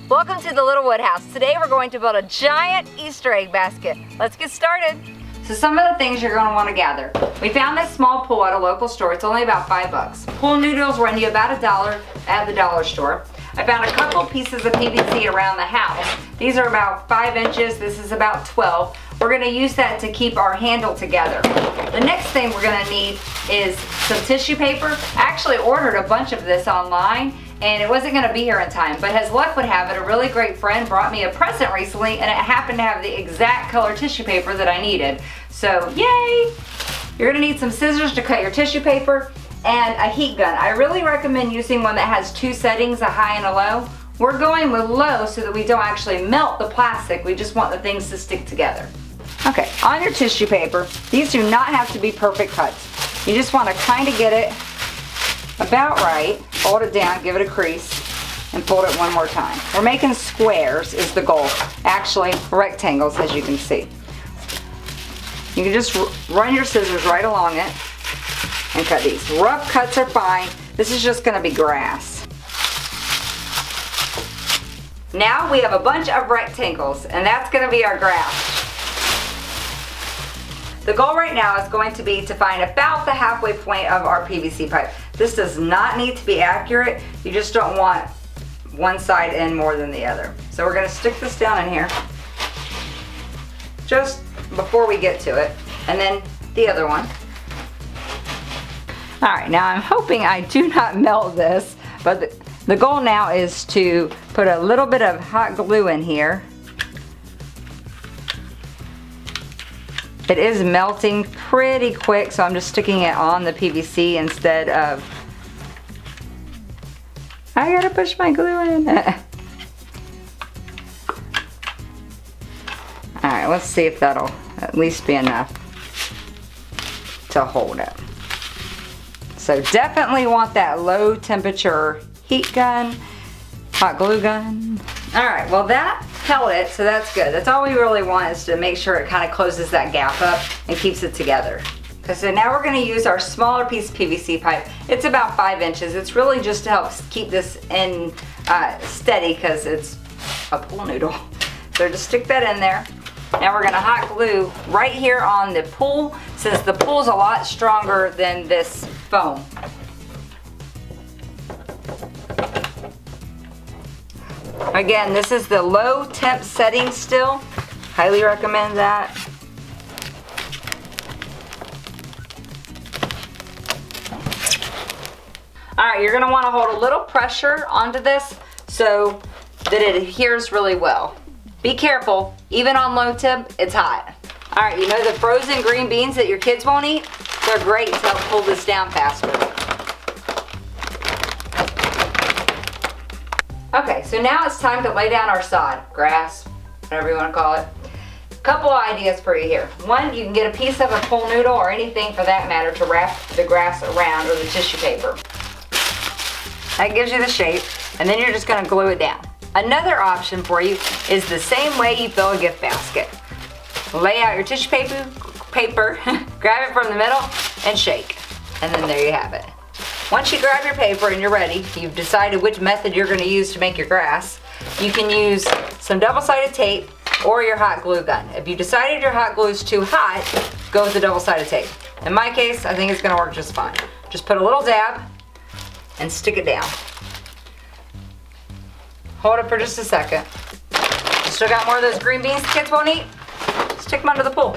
Welcome to the Little Wood House. Today we're going to build a giant Easter egg basket. Let's get started. So some of the things you're going to want to gather. We found this small pool at a local store. It's only about $5. Pool noodles run you about $1 at the dollar store. I found a couple pieces of PVC around the house. These are about 5 inches. This is about 12. We're going to use that to keep our handle together. The next thing we're going to need is some tissue paper. I actually ordered a bunch of this online and it wasn't going to be here in time, but as luck would have it, a really great friend brought me a present recently and it happened to have the exact color tissue paper that I needed. So yay! You're going to need some scissors to cut your tissue paper and a heat gun. I really recommend using one that has 2 settings, a high and a low. We're going with low so that we don't actually melt the plastic, we just want the things to stick together. Okay, on your tissue paper, these do not have to be perfect cuts. You just want to kind of get it about right, fold it down, give it a crease, and fold it one more time. We're making squares is the goal. Actually, rectangles as you can see. You can just run your scissors right along it and cut these. Rough cuts are fine. This is just going to be grass. Now we have a bunch of rectangles and that's going to be our grass. The goal right now is going to be to find about the halfway point of our PVC pipe. This does not need to be accurate. You just don't want one side in more than the other. So we're going to stick this down in here just before we get to it, and then the other one. Alright, now I'm hoping I do not melt this, but the goal now is to put a little bit of hot glue in here. It is melting pretty quick, so I'm just sticking it on the PVC instead of... I gotta push my glue in. Alright, let's see if that'll at least be enough to hold it. So definitely want that low temperature heat gun, hot glue gun. Alright, well that held it, so that's good. That's all we really want, is to make sure it kind of closes that gap up and keeps it together. Okay, so now we're going to use our smaller piece of PVC pipe. It's about 5 inches. It's really just to help keep this in steady because it's a pool noodle. So just stick that in there. Now we're going to hot glue right here on the pool, since the pool's a lot stronger than this foam. Again, this is the low temp setting still. Highly recommend that. Alright, you're going to want to hold a little pressure onto this so that it adheres really well. Be careful, even on low temp, it's hot. Alright, you know the frozen green beans that your kids won't eat? They're great to help pull this down faster. Okay, so now it's time to lay down our sod, grass, whatever you want to call it. A couple of ideas for you here. One, you can get a piece of a pool noodle or anything for that matter to wrap the grass around, or the tissue paper. That gives you the shape, and then you're just going to glue it down. Another option for you is the same way you fill a gift basket. Lay out your tissue paper, grab it from the middle, and shake. And then there you have it. Once you grab your paper and you're ready, you've decided which method you're going to use to make your grass, you can use some double-sided tape or your hot glue gun. If you decided your hot glue is too hot, go with the double-sided tape. In my case, I think it's going to work just fine. Just put a little dab and stick it down. Hold it for just a second. You still got more of those green beans the kids won't eat? Stick them under the pool.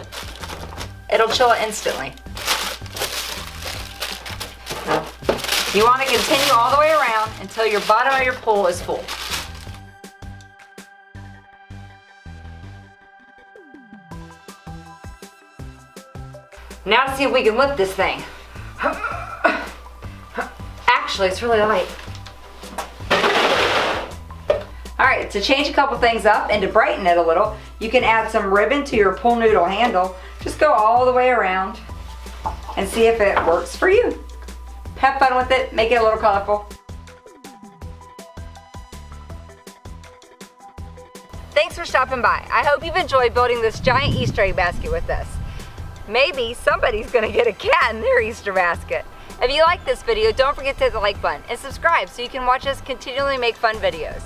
It'll chill it instantly. You want to continue all the way around until your bottom of your pool is full. Now to see if we can lift this thing. Actually, it's really light. Alright, to change a couple things up and to brighten it a little, you can add some ribbon to your pool noodle handle. Just go all the way around and see if it works for you. Have fun with it, make it a little colorful. Thanks for stopping by. I hope you've enjoyed building this giant Easter egg basket with us. Maybe somebody's gonna get a cat in their Easter basket. If you like this video, don't forget to hit the like button and subscribe so you can watch us continually make fun videos.